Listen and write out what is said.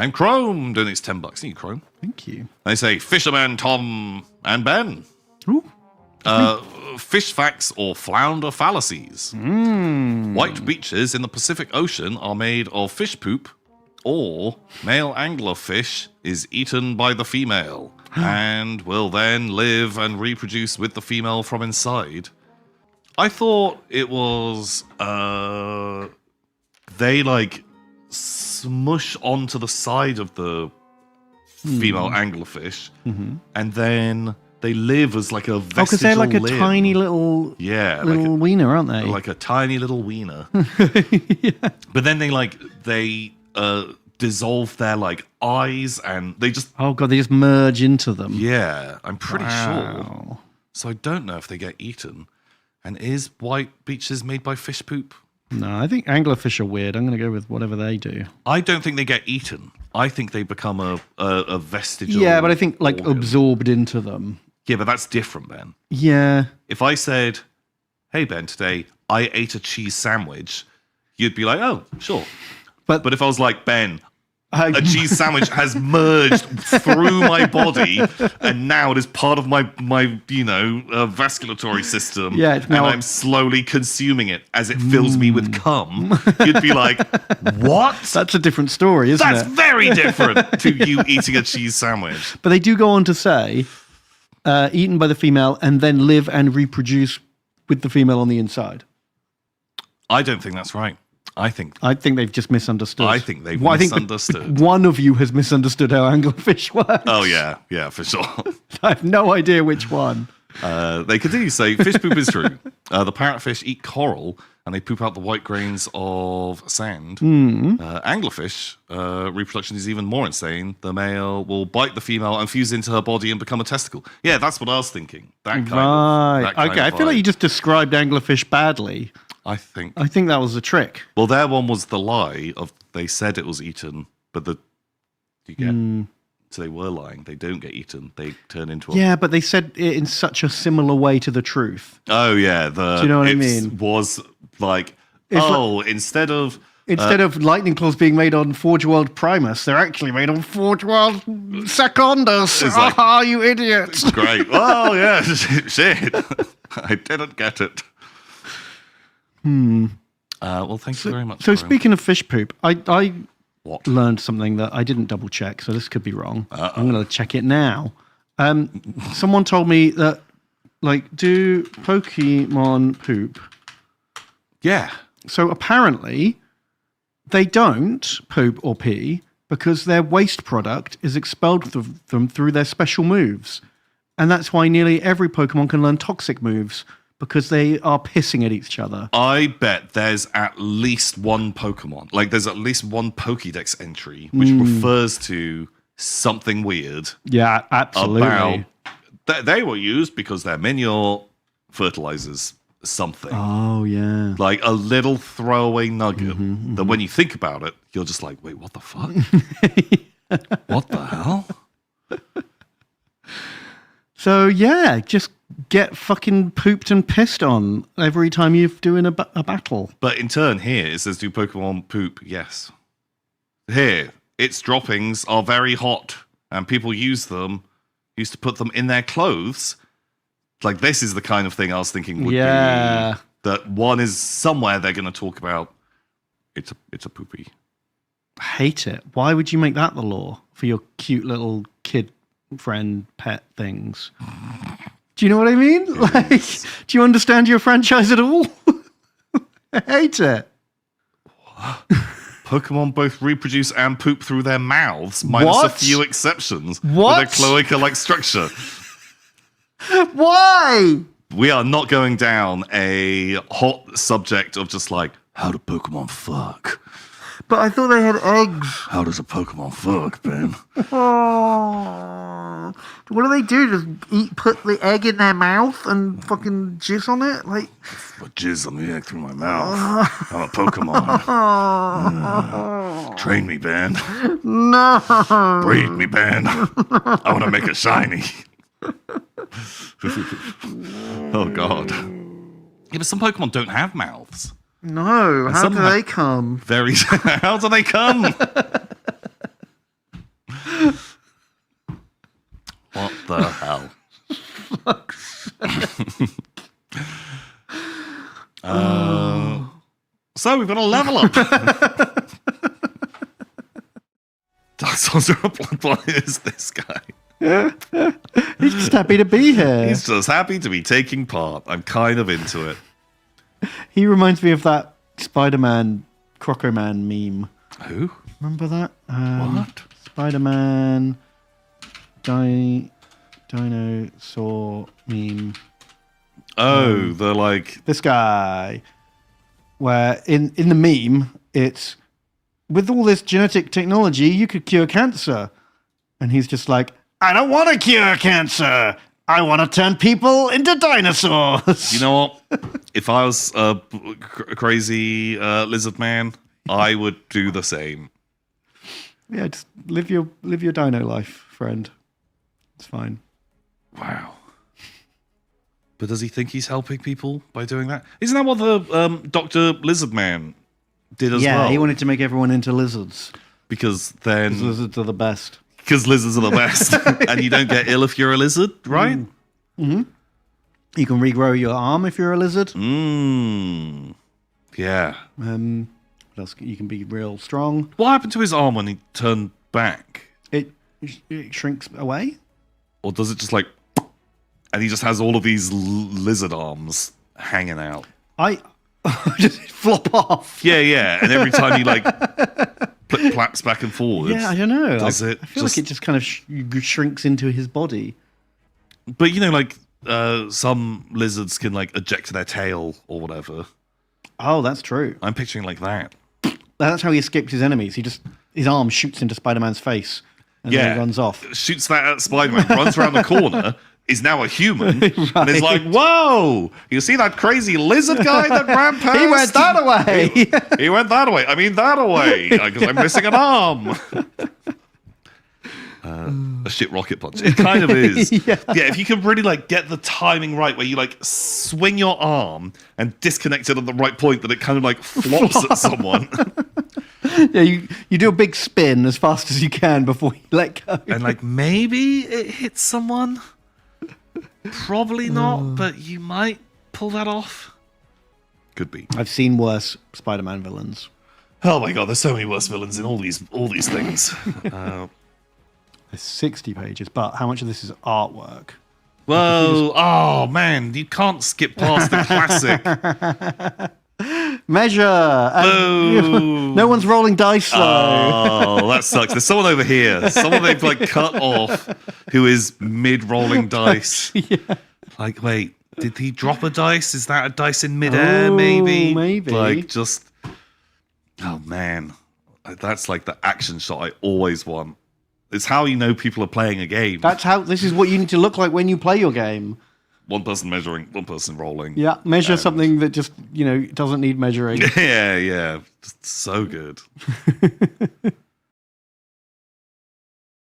I'm Chrome, doing it's $10. Thank you, Chrome. Thank you. They say Fisherman Tom and Ben. Ooh. Fish facts or flounder fallacies. White beaches in the Pacific Ocean are made of fish poop, or male anglerfish is eaten by the female and will then live and reproduce with the female from inside. I thought it was they like smush onto the side of the female anglerfish, and then they live as like a vestigial because they're like a limb. tiny little wiener, aren't they? Like a tiny little wiener. But then they dissolve their like eyes, and they just they just merge into them. Yeah, I'm pretty sure. So I don't know if they get eaten. And is white beaches made by fish poop? No, I think anglerfish are weird. I'm going to go with whatever they do. I don't think they get eaten. I think they become a vestigial. Yeah, but I think like organ. absorbed into them. Yeah, but that's different, Ben. Yeah. If I said, "Hey Ben, today I ate a cheese sandwich," you'd be like, "Oh, sure." But if I was like, "Ben, a cheese sandwich has merged through my body, and now it is part of my vasculatory system. Yeah, and I'm slowly consuming it as it fills me with cum." You'd be like, "What? That's a different story, isn't it? That's very different to you eating a cheese sandwich." But they do go on to say, eaten by the female and then live and reproduce with the female on the inside. I don't think that's right. I think they've just misunderstood. I think they've misunderstood. I think one of you has misunderstood how anglerfish works. Oh, yeah, for sure. I have no idea which one. They continue to say, fish poop is true. The parrotfish eat coral, and they poop out the white grains of sand. Anglerfish, reproduction is even more insane. The male will bite the female and fuse into her body and become a testicle. Yeah, that's what I was thinking. That kind of I feel like you just described anglerfish badly. I think that was a trick. Well, their one was the lie of they said it was eaten, but so they were lying. They don't get eaten. They turn into a... Yeah, but they said it in such a similar way to the truth. Oh, yeah. Do you know what I mean? Was like, instead of lightning claws being made on Forge World Primus, they're actually made on Forge World Secondus. Like, you idiots. Great. Oh, yeah. Shit. I didn't get it. Well, thank you very much. So speaking of fish poop, I What? learned something that I didn't double check, so this could be wrong. I'm going to check it now. Someone told me that, do Pokemon poop? Yeah. So apparently, they don't poop or pee because their waste product is expelled from them through their special moves. And that's why nearly every Pokemon can learn toxic moves, because they are pissing at each other. I bet there's at least one Pokemon. There's at least one Pokédex entry which refers to something weird. Yeah, absolutely. They were used because their manure fertilizes something. Oh, yeah. Like a little throwaway nugget that when you think about it, you're just like, wait, what the fuck? What the hell? So, yeah, just get fucking pooped and pissed on every time you're doing a battle. But in turn, here it says, do Pokemon poop? Yes. Here, its droppings are very hot, and people used to put them in their clothes. This is the kind of thing I was thinking would be that one is somewhere they're going to talk about. It's a poopy. I hate it. Why would you make that the law for your cute little kid friend pet things? Do you know what I mean? Do you understand your franchise at all? I hate it. Pokemon both reproduce and poop through their mouths, minus a few exceptions. What? With a cloaca-like structure. Why? We are not going down a hot subject of just how do Pokemon fuck? But I thought they had eggs. How does a Pokemon fuck, Ben? Oh. What do they do? Just put the egg in their mouth and fucking jizz on it? Put jizz on the egg through my mouth. I'm a Pokemon. Train me, Ben. No. Breed me, Ben. I want to make it shiny. Oh, God. Yeah, but some Pokemon don't have mouths. No, how do they come? How do they come? the hell? So we've got a level up. Dinosaurs are blood. Is this guy? He's just happy to be here. He's just happy to be taking part. I'm kind of into it. He reminds me of that Spider-Man Croco-Man meme. Who? Remember that? What? Spider-Man dinosaur meme. Oh, they're like... This guy. Where in the meme, it's, with all this genetic technology, you could cure cancer. And he's just like, I don't want to cure cancer. I want to turn people into dinosaurs. You know what? If I was a crazy lizard man, I would do the same. Yeah, just live your dino life, friend. It's fine. Wow. But does he think he's helping people by doing that? Isn't that what the Dr. Lizard Man did as well? Yeah, he wanted to make everyone into lizards. Because then... Because lizards are the best. Because lizards are the best. And you don't get ill if you're a lizard, right? Mm-hmm. You can regrow your arm if you're a lizard. Yeah. What else? You can be real strong. What happened to his arm when he turned back? It shrinks away. Or does it just like... And he just has all of these lizard arms hanging out. Just flop off. Yeah. And every time he like plaps back and forwards. Yeah, I don't know. Does it? I feel like it just kind of shrinks into his body. But you know, like some lizards can like eject their tail or whatever. Oh, that's true. I'm picturing like that. That's how he escaped his enemies. His arm shoots into Spider-Man's face and then he runs off. Shoots that at Spider-Man, runs around the corner, is now a human, Right. and is like, whoa, you see that crazy lizard guy that ran past? He went that away. He went that way. I mean that away, because I'm missing an arm. A shit rocket punch. It kind of is. Yeah, if you can really like get the timing right, where you like swing your arm and disconnect it at the right point, that it kind of like flops at someone. Yeah, you do a big spin as fast as you can before you let go. And like maybe it hits someone. Probably not, but you might pull that off. Could be. I've seen worse Spider-Man villains. Oh my god, there's so many worse villains in all these things. There's 60 pages, but how much of this is artwork? Whoa! Oh man, you can't skip past the classic. Measure. Boo. No one's rolling dice though. Oh, that sucks. There's someone over here. Someone they've like cut off who is mid-rolling dice. Yeah. Like, wait, did he drop a dice? Is that a dice in midair? Maybe. Like, just. Oh man, that's like the action shot I always want. It's how you know people are playing a game. This is what you need to look like when you play your game. One person measuring, one person rolling. Yeah, measure something that just, doesn't need measuring. Yeah. Just so good.